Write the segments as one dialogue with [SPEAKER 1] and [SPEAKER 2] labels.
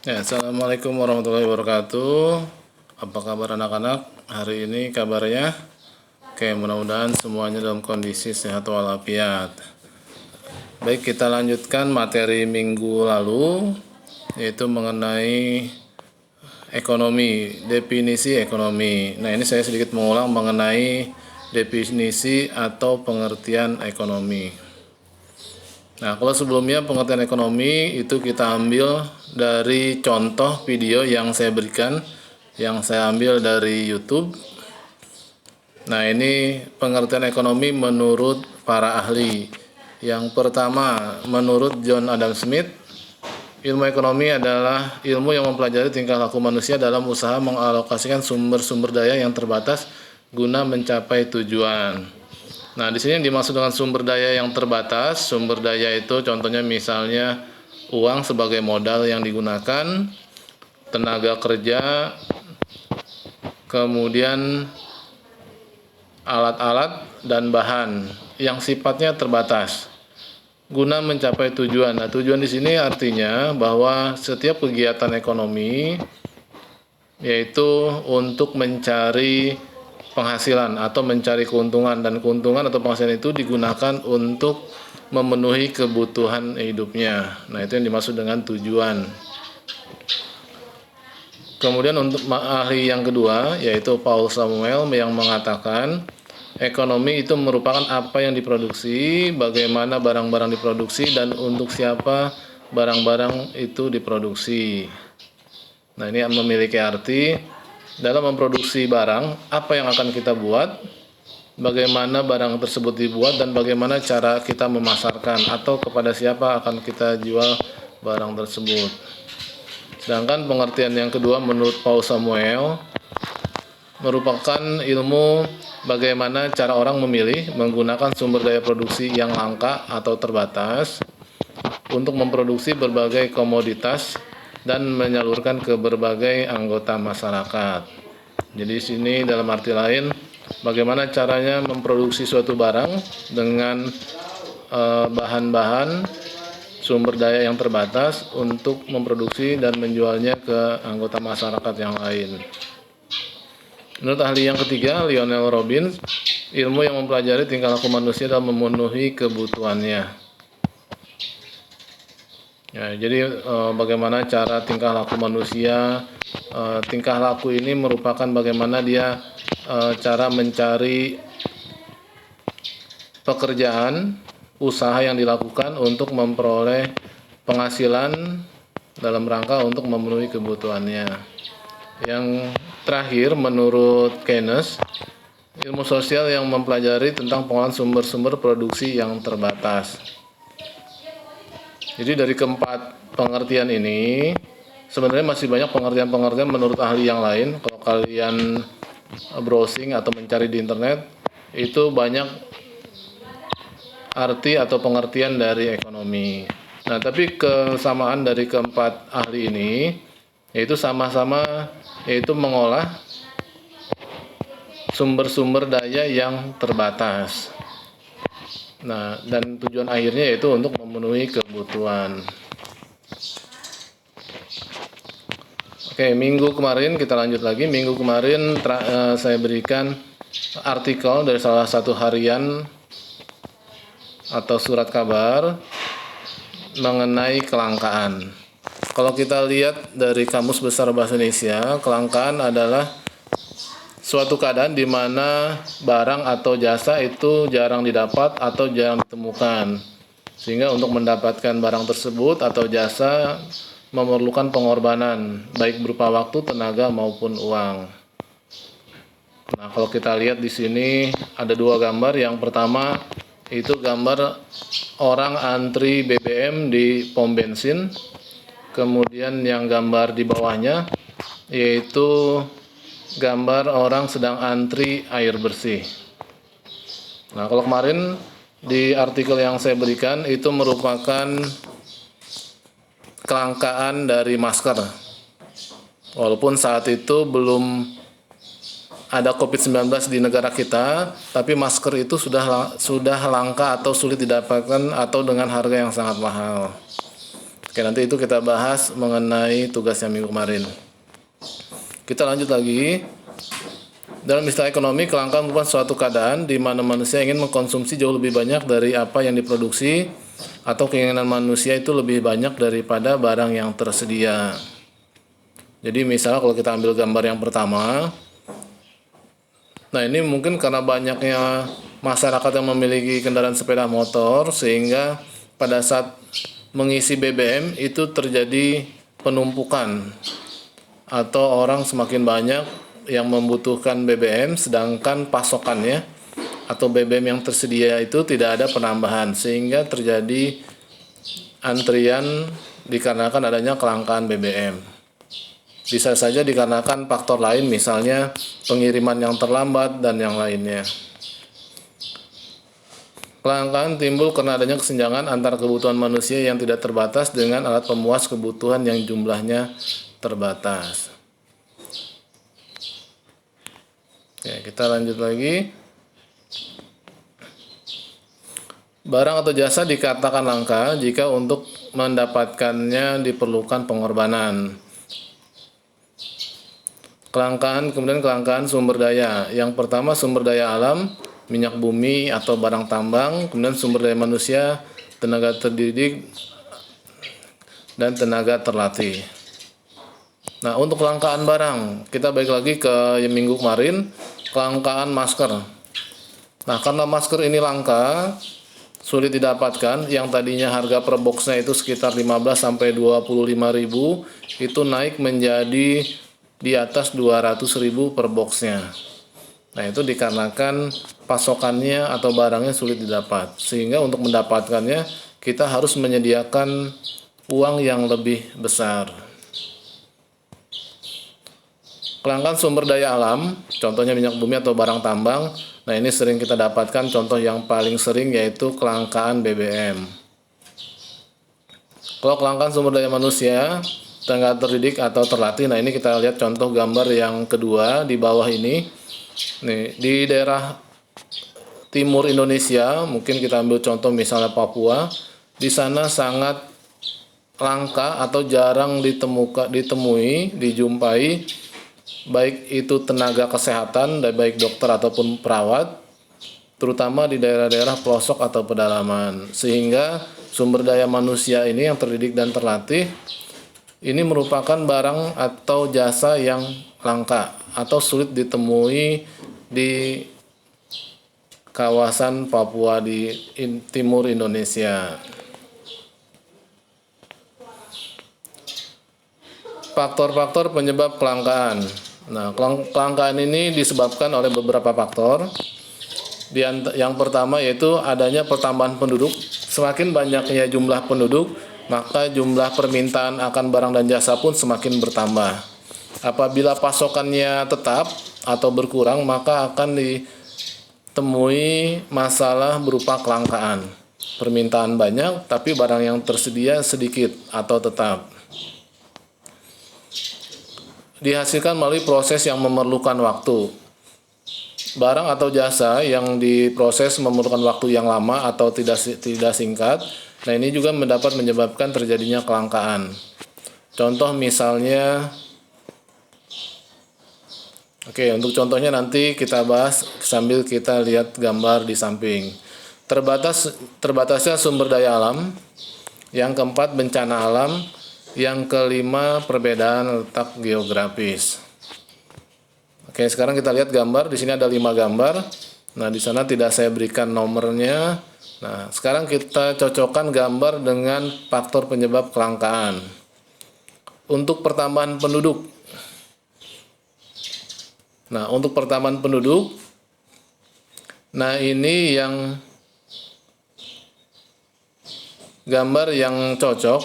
[SPEAKER 1] Ya, Assalamualaikum warahmatullahi wabarakatuh. Apa kabar anak-anak? Hari ini kabarnya? Oke, mudah-mudahan semuanya dalam kondisi sehat walafiat. Baik, kita lanjutkan materi minggu lalu, yaitu mengenai ekonomi, definisi ekonomi. Nah, ini saya sedikit mengulang mengenai definisi atau pengertian ekonomi. Nah, kalau sebelumnya pengertian ekonomi itu kita ambil dari contoh video yang saya berikan, yang saya ambil dari YouTube. Nah, ini pengertian ekonomi menurut para ahli. Yang pertama, menurut John Adam Smith, ilmu ekonomi adalah ilmu yang mempelajari tingkah laku manusia dalam usaha mengalokasikan sumber-sumber daya yang terbatas guna mencapai tujuan. Nah, di sini yang dimaksud dengan sumber daya yang terbatas, sumber daya itu contohnya misalnya uang sebagai modal yang digunakan, tenaga kerja, kemudian alat-alat dan bahan yang sifatnya terbatas guna mencapai tujuan. Nah, tujuan di sini artinya bahwa setiap kegiatan ekonomi yaitu untuk mencari penghasilan atau mencari keuntungan, dan keuntungan atau penghasilan itu digunakan untuk memenuhi kebutuhan hidupnya. Nah, itu yang dimaksud dengan tujuan. Kemudian untuk ahli yang kedua yaitu Paul Samuel yang mengatakan ekonomi itu merupakan apa yang diproduksi, bagaimana barang-barang diproduksi, dan untuk siapa barang-barang itu diproduksi. Nah, ini memiliki arti dalam memproduksi barang, apa yang akan kita buat, bagaimana barang tersebut dibuat, dan bagaimana cara kita memasarkan atau kepada siapa akan kita jual barang tersebut. Sedangkan pengertian yang kedua menurut Paul Samuel merupakan ilmu bagaimana cara orang memilih menggunakan sumber daya produksi yang langka atau terbatas untuk memproduksi berbagai komoditas dan menyalurkan ke berbagai anggota masyarakat. Jadi di sini dalam arti lain, bagaimana caranya memproduksi suatu barang dengan bahan-bahan sumber daya yang terbatas untuk memproduksi dan menjualnya ke anggota masyarakat yang lain. Menurut ahli yang ketiga, Lionel Robbins, ilmu yang mempelajari tingkah laku manusia dalam memenuhi kebutuhannya. Ya, jadi bagaimana cara tingkah laku manusia, tingkah laku ini merupakan bagaimana dia cara mencari pekerjaan, usaha yang dilakukan untuk memperoleh penghasilan dalam rangka untuk memenuhi kebutuhannya. Yang terakhir, menurut Keynes, ilmu sosial yang mempelajari tentang pengolahan sumber-sumber produksi yang terbatas. Jadi dari keempat pengertian ini, sebenarnya masih banyak pengertian-pengertian menurut ahli yang lain. Kalau kalian browsing atau mencari di internet, itu banyak arti atau pengertian dari ekonomi. Nah, tapi kesamaan dari keempat ahli ini, yaitu sama-sama yaitu mengolah sumber-sumber daya yang terbatas. Nah, dan tujuan akhirnya yaitu untuk memenuhi kebutuhan. Oke, minggu kemarin kita lanjut lagi. Minggu kemarin saya berikan artikel dari salah satu harian atau surat kabar mengenai kelangkaan. Kalau kita lihat dari Kamus Besar Bahasa Indonesia, kelangkaan adalah suatu keadaan di mana barang atau jasa itu jarang didapat atau jarang ditemukan, sehingga untuk mendapatkan barang tersebut atau jasa memerlukan pengorbanan, baik berupa waktu, tenaga maupun uang. Nah, kalau kita lihat di sini ada dua gambar. Yang pertama itu gambar orang antri BBM di pom bensin. Kemudian yang gambar di bawahnya yaitu gambar orang sedang antri air bersih. Nah, kalau kemarin di artikel yang saya berikan itu merupakan kelangkaan dari masker. Walaupun saat itu belum ada COVID-19 di negara kita, tapi masker itu sudah langka atau sulit didapatkan atau dengan harga yang sangat mahal. Oke, nanti itu kita bahas mengenai tugasnya minggu kemarin. Kita lanjut lagi. Dalam istilah ekonomi, kelangkaan merupakan suatu keadaan di mana manusia ingin mengkonsumsi jauh lebih banyak dari apa yang diproduksi, atau keinginan manusia itu lebih banyak daripada barang yang tersedia. Jadi misalnya kalau kita ambil gambar yang pertama, nah ini mungkin karena banyaknya masyarakat yang memiliki kendaraan sepeda motor, sehingga pada saat mengisi BBM itu terjadi penumpukan, atau orang semakin banyak yang membutuhkan BBM, sedangkan pasokannya atau BBM yang tersedia itu tidak ada penambahan, sehingga terjadi antrian dikarenakan adanya kelangkaan BBM. Bisa saja dikarenakan faktor lain, misalnya pengiriman yang terlambat dan yang lainnya. Kelangkaan timbul karena adanya kesenjangan antara kebutuhan manusia yang tidak terbatas dengan alat pemuas kebutuhan yang jumlahnya terbatas. Oke, kita lanjut lagi. Barang atau jasa dikatakan langka jika untuk mendapatkannya diperlukan pengorbanan. Kemudian kelangkaan sumber daya. Yang pertama sumber daya alam, minyak bumi atau barang tambang, kemudian sumber daya manusia, tenaga terdidik, dan tenaga terlatih. Nah, untuk kelangkaan barang, kita balik lagi ke yang minggu kemarin, kelangkaan masker. Nah, karena masker ini langka, sulit didapatkan, yang tadinya harga per boxnya itu sekitar 15-25 ribu, itu naik menjadi di atas 200 ribu per boxnya. Nah, itu dikarenakan pasokannya atau barangnya sulit didapat, sehingga untuk mendapatkannya kita harus menyediakan uang yang lebih besar. Kelangkaan sumber daya alam, contohnya minyak bumi atau barang tambang. Nah, ini sering kita dapatkan, contoh yang paling sering yaitu kelangkaan BBM. Kalau kelangkaan sumber daya manusia, tenaga terdidik atau terlatih, nah ini kita lihat contoh gambar yang kedua di bawah ini. Nih, di daerah timur Indonesia, mungkin kita ambil contoh misalnya Papua, di sana sangat langka atau jarang dijumpai, baik itu tenaga kesehatan, baik dokter ataupun perawat, terutama di daerah-daerah pelosok atau pedalaman. Sehingga sumber daya manusia ini yang terdidik dan terlatih, ini merupakan barang atau jasa yang langka atau sulit ditemui di kawasan Papua di timur Indonesia. Faktor-faktor penyebab kelangkaan. Nah, kelangkaan ini disebabkan oleh beberapa faktor. Yang pertama yaitu adanya pertambahan penduduk. Semakin banyaknya jumlah penduduk, maka jumlah permintaan akan barang dan jasa pun semakin bertambah. Apabila pasokannya tetap atau berkurang, maka akan ditemui masalah berupa kelangkaan. Permintaan banyak, tapi barang yang tersedia sedikit atau tetap. Dihasilkan melalui proses yang memerlukan waktu. Barang atau jasa yang diproses memerlukan waktu yang lama atau tidak singkat. Nah, ini juga menyebabkan terjadinya kelangkaan. Contoh misalnya, untuk contohnya nanti kita bahas sambil kita lihat gambar di samping. Terbatasnya sumber daya alam. Yang keempat, bencana alam. Yang kelima, perbedaan letak geografis. Sekarang kita lihat gambar. Di sini ada 5 gambar. Nah, di sana tidak saya berikan nomornya. Nah, sekarang kita cocokkan gambar dengan faktor penyebab kelangkaan. Untuk pertambahan penduduk. Nah, untuk pertambahan penduduk, nah ini yang gambar yang cocok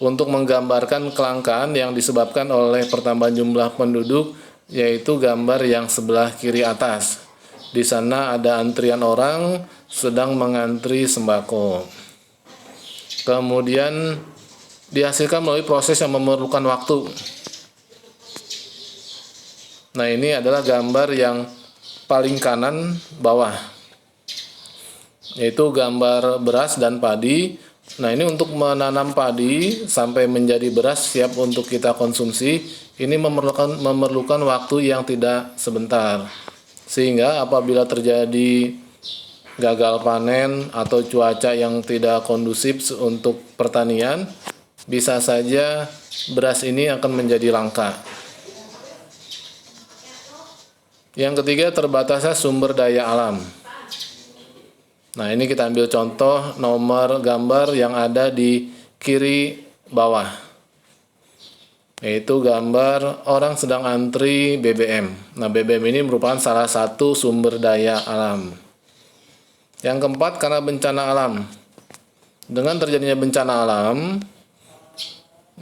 [SPEAKER 1] untuk menggambarkan kelangkaan yang disebabkan oleh pertambahan jumlah penduduk, yaitu gambar yang sebelah kiri atas. Di sana ada antrian orang sedang mengantri sembako. Kemudian dihasilkan melalui proses yang memerlukan waktu. Nah, ini adalah gambar yang paling kanan bawah, yaitu gambar beras dan padi. Nah, ini untuk menanam padi sampai menjadi beras siap untuk kita konsumsi, ini memerlukan waktu yang tidak sebentar. Sehingga apabila terjadi gagal panen atau cuaca yang tidak kondusif untuk pertanian, bisa saja beras ini akan menjadi langka. Yang ketiga, terbatasnya sumber daya alam. Nah, ini kita ambil contoh nomor gambar yang ada di kiri bawah, yaitu gambar orang sedang antri BBM. Nah, BBM ini merupakan salah satu sumber daya alam. Yang keempat, karena bencana alam. Dengan terjadinya bencana alam,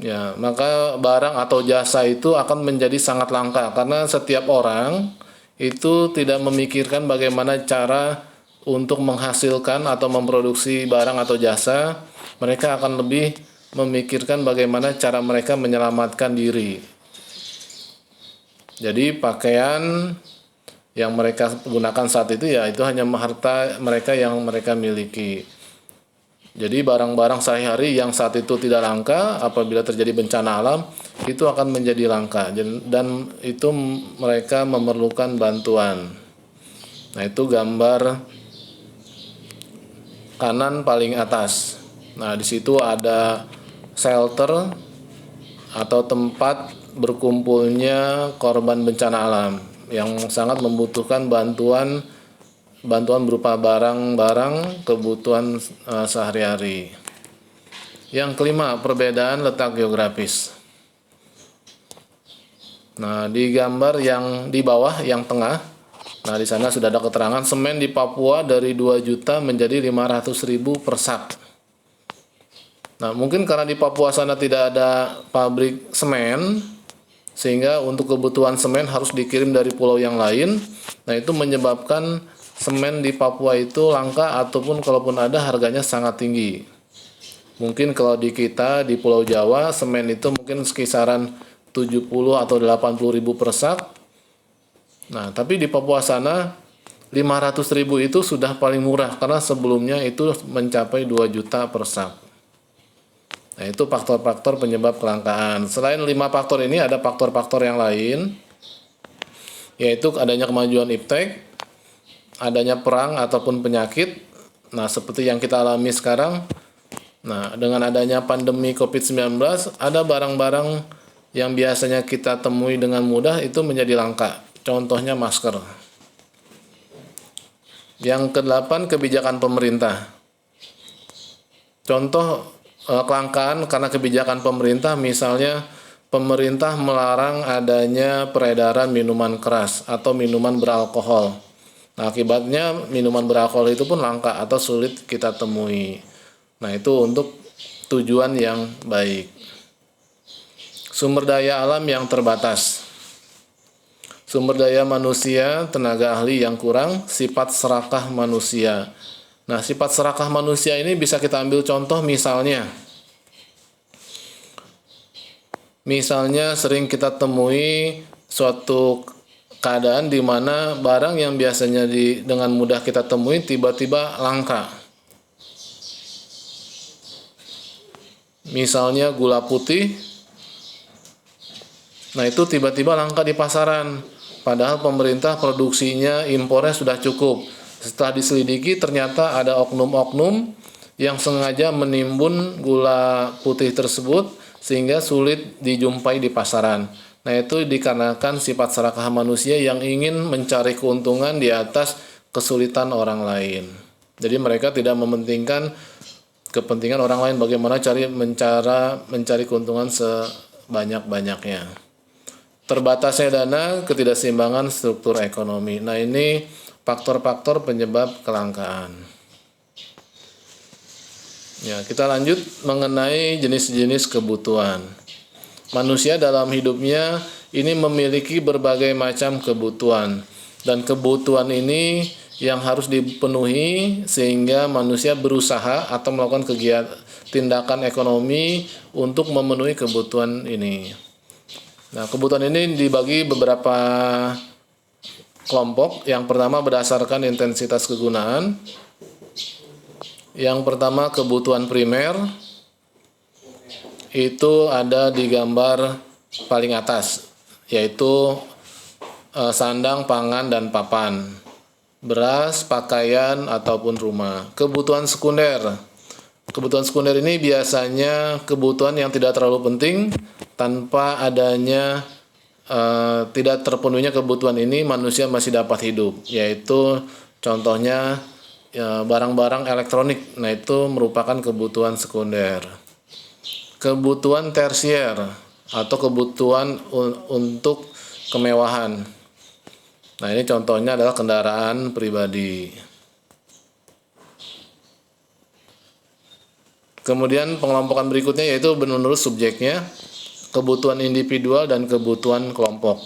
[SPEAKER 1] ya, maka barang atau jasa itu akan menjadi sangat langka karena setiap orang itu tidak memikirkan bagaimana cara untuk menghasilkan atau memproduksi barang atau jasa. Mereka akan lebih memikirkan bagaimana cara mereka menyelamatkan diri. Jadi pakaian yang mereka gunakan saat itu ya itu hanya harta mereka yang mereka miliki. Jadi barang-barang sehari-hari yang saat itu tidak langka, apabila terjadi bencana alam itu akan menjadi langka, dan itu mereka memerlukan bantuan. Nah, itu gambar kanan paling atas. Nah, di situ ada shelter atau tempat berkumpulnya korban bencana alam yang sangat membutuhkan bantuan berupa barang-barang kebutuhan sehari-hari. Yang kelima, perbedaan letak geografis. Nah, di gambar yang di bawah, yang tengah, nah di sana sudah ada keterangan semen di Papua dari 2 juta menjadi 500.000 per sak. Nah, mungkin karena di Papua sana tidak ada pabrik semen, sehingga untuk kebutuhan semen harus dikirim dari pulau yang lain. Nah, itu menyebabkan semen di Papua itu langka, ataupun kalaupun ada harganya sangat tinggi. Mungkin kalau di kita di Pulau Jawa semen itu mungkin sekisaran 70 atau 80.000 per sak. Nah, tapi di Papua sana 500.000 itu sudah paling murah karena sebelumnya itu mencapai 2 juta per sak. Nah, itu faktor-faktor penyebab kelangkaan. Selain 5 faktor ini ada faktor-faktor yang lain, yaitu adanya kemajuan iptek, adanya perang ataupun penyakit. Nah, seperti yang kita alami sekarang. Nah, dengan adanya pandemi COVID-19, ada barang-barang yang biasanya kita temui dengan mudah itu menjadi langka. Contohnya masker. Yang ke-8, kebijakan pemerintah. Contoh kelangkaan karena kebijakan pemerintah, misalnya pemerintah melarang adanya peredaran minuman keras atau minuman beralkohol. Nah, akibatnya minuman beralkohol itu pun langka atau sulit kita temui. Nah, itu untuk tujuan yang baik. Sumber daya alam yang terbatas. Sumber daya manusia, tenaga ahli yang kurang, sifat serakah manusia. Nah, sifat serakah manusia ini bisa kita ambil contoh misalnya sering kita temui suatu keadaan di mana barang yang biasanya dengan mudah kita temui tiba-tiba langka. Misalnya gula putih, nah itu tiba-tiba langka di pasaran, padahal pemerintah produksinya impornya sudah cukup. Setelah diselidiki ternyata ada oknum-oknum yang sengaja menimbun gula putih tersebut sehingga sulit dijumpai di pasaran. Nah, itu dikarenakan sifat serakah manusia yang ingin mencari keuntungan di atas kesulitan orang lain. Jadi mereka tidak mementingkan kepentingan orang lain, bagaimana mencari keuntungan sebanyak-banyaknya. Terbatasnya dana, ketidakseimbangan struktur ekonomi. Nah, ini faktor-faktor penyebab kelangkaan. Ya, kita lanjut mengenai jenis-jenis kebutuhan. Manusia dalam hidupnya ini memiliki berbagai macam kebutuhan, dan kebutuhan ini yang harus dipenuhi sehingga manusia berusaha atau melakukan kegiatan tindakan ekonomi untuk memenuhi kebutuhan ini. Nah, kebutuhan ini dibagi beberapa kelompok. Yang pertama berdasarkan intensitas kegunaan. Yang pertama kebutuhan primer itu ada di gambar paling atas, yaitu sandang, pangan, dan papan, beras, pakaian, ataupun rumah. Kebutuhan sekunder. Kebutuhan sekunder ini biasanya kebutuhan yang tidak terlalu penting. Tanpa adanya tidak terpenuhinya kebutuhan ini, manusia masih dapat hidup, yaitu contohnya barang-barang elektronik. Nah, itu merupakan kebutuhan sekunder. Kebutuhan tersier atau kebutuhan untuk kemewahan. Nah, ini contohnya adalah kendaraan pribadi. Kemudian pengelompokan berikutnya yaitu menurut subjeknya, kebutuhan individual dan kebutuhan kelompok.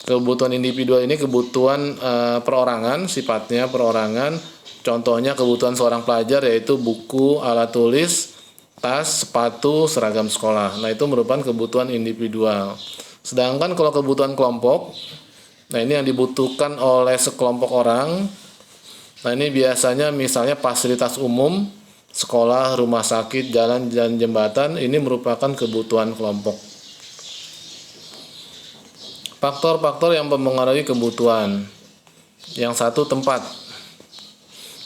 [SPEAKER 1] Kebutuhan individual ini kebutuhan perorangan, sifatnya perorangan. Contohnya kebutuhan seorang pelajar yaitu buku, alat tulis, tas, sepatu, seragam sekolah. Nah, itu merupakan kebutuhan individual. Sedangkan kalau kebutuhan kelompok, nah ini yang dibutuhkan oleh sekelompok orang. Nah, ini biasanya misalnya fasilitas umum, sekolah, rumah sakit, jalan dan jembatan, ini merupakan kebutuhan kelompok. Faktor-faktor yang mempengaruhi kebutuhan. Yang satu, tempat.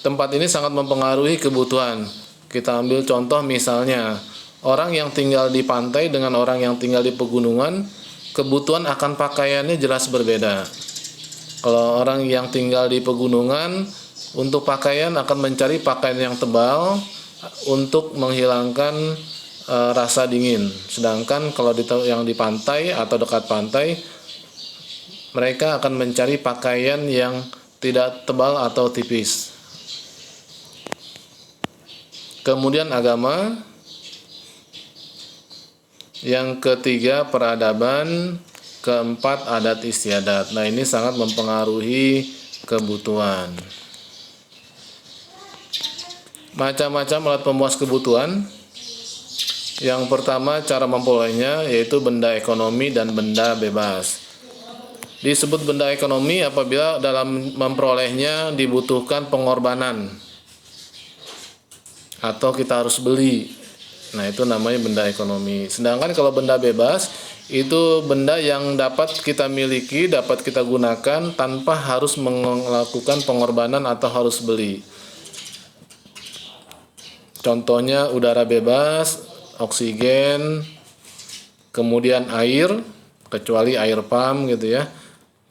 [SPEAKER 1] Tempat ini sangat mempengaruhi kebutuhan. Kita ambil contoh misalnya, orang yang tinggal di pantai dengan orang yang tinggal di pegunungan, kebutuhan akan pakaiannya jelas berbeda. Kalau orang yang tinggal di pegunungan, untuk pakaian akan mencari pakaian yang tebal untuk menghilangkan rasa dingin. Sedangkan kalau yang di pantai atau dekat pantai, mereka akan mencari pakaian yang tidak tebal atau tipis. Kemudian agama. Yang ketiga peradaban. Keempat adat istiadat. Nah, ini sangat mempengaruhi kebutuhan. Macam-macam alat pemuas kebutuhan. Yang pertama cara memperolehnya yaitu benda ekonomi dan benda bebas. Disebut benda ekonomi apabila dalam memperolehnya dibutuhkan pengorbanan atau kita harus beli. Nah, itu namanya benda ekonomi. Sedangkan kalau benda bebas itu benda yang dapat kita miliki, dapat kita gunakan tanpa harus melakukan pengorbanan atau harus beli. Contohnya udara bebas, oksigen, kemudian air, kecuali air pump gitu ya.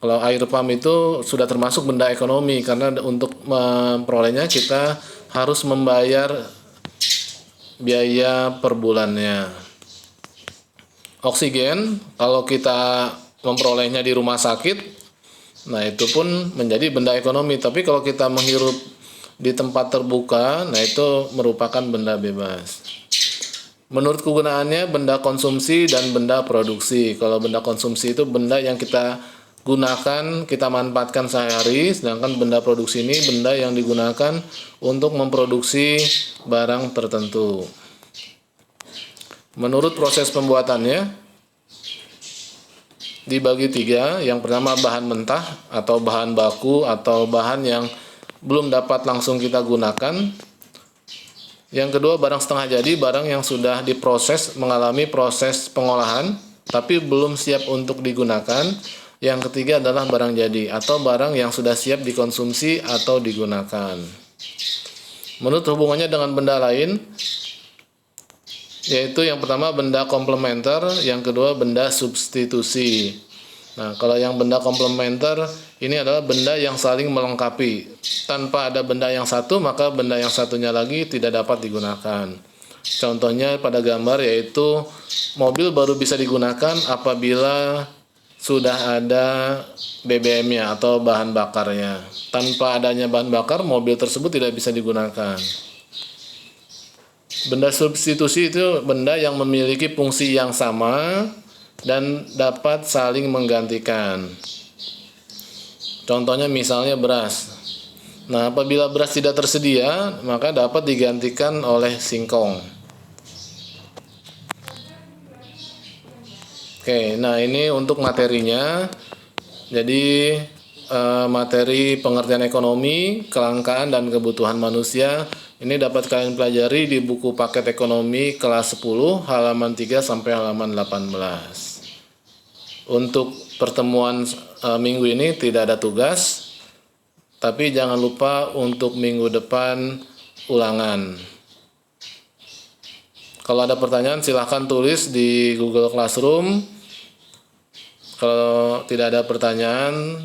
[SPEAKER 1] Kalau air pump itu sudah termasuk benda ekonomi karena untuk memperolehnya kita harus membayar biaya per bulannya. Oksigen kalau kita memperolehnya di rumah sakit, nah itu pun menjadi benda ekonomi. Tapi kalau kita menghirup di tempat terbuka, nah itu merupakan benda bebas. Menurut kegunaannya benda konsumsi dan benda produksi. Kalau benda konsumsi itu benda yang kita gunakan, kita manfaatkan sehari, sedangkan benda produksi ini benda yang digunakan untuk memproduksi barang tertentu. Menurut proses pembuatannya dibagi tiga. Yang pertama bahan mentah atau bahan baku atau bahan yang belum dapat langsung kita gunakan. Yang kedua barang setengah jadi, barang yang sudah diproses, mengalami proses pengolahan tapi belum siap untuk digunakan. Yang ketiga adalah barang jadi atau barang yang sudah siap dikonsumsi atau digunakan. Menurut hubungannya dengan benda lain, yaitu yang pertama benda komplementer, yang kedua benda substitusi. Nah, kalau yang benda komplementer ini adalah benda yang saling melengkapi. Tanpa ada benda yang satu, maka benda yang satunya lagi tidak dapat digunakan. Contohnya pada gambar yaitu mobil baru bisa digunakan apabila sudah ada BBM-nya atau bahan bakarnya. Tanpa adanya bahan bakar, mobil tersebut tidak bisa digunakan. Benda substitusi itu benda yang memiliki fungsi yang sama dan dapat saling menggantikan. Contohnya misalnya beras. Nah, apabila beras tidak tersedia, maka dapat digantikan oleh singkong. Oke, nah ini untuk materinya. Jadi materi pengertian ekonomi, kelangkaan dan kebutuhan manusia Ini dapat kalian pelajari di buku paket ekonomi kelas 10 halaman 3 sampai halaman 18. Untuk pertemuan minggu ini tidak ada tugas, tapi jangan lupa untuk minggu depan ulangan. Kalau ada pertanyaan silahkan tulis di Google Classroom. Kalau tidak ada pertanyaan,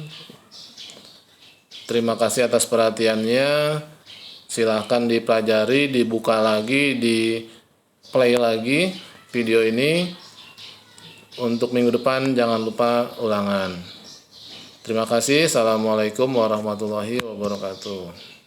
[SPEAKER 1] terima kasih atas perhatiannya. Silahkan dipelajari, dibuka lagi, di play lagi video ini. Untuk minggu depan jangan lupa ulangan. Terima kasih. Assalamualaikum warahmatullahi wabarakatuh.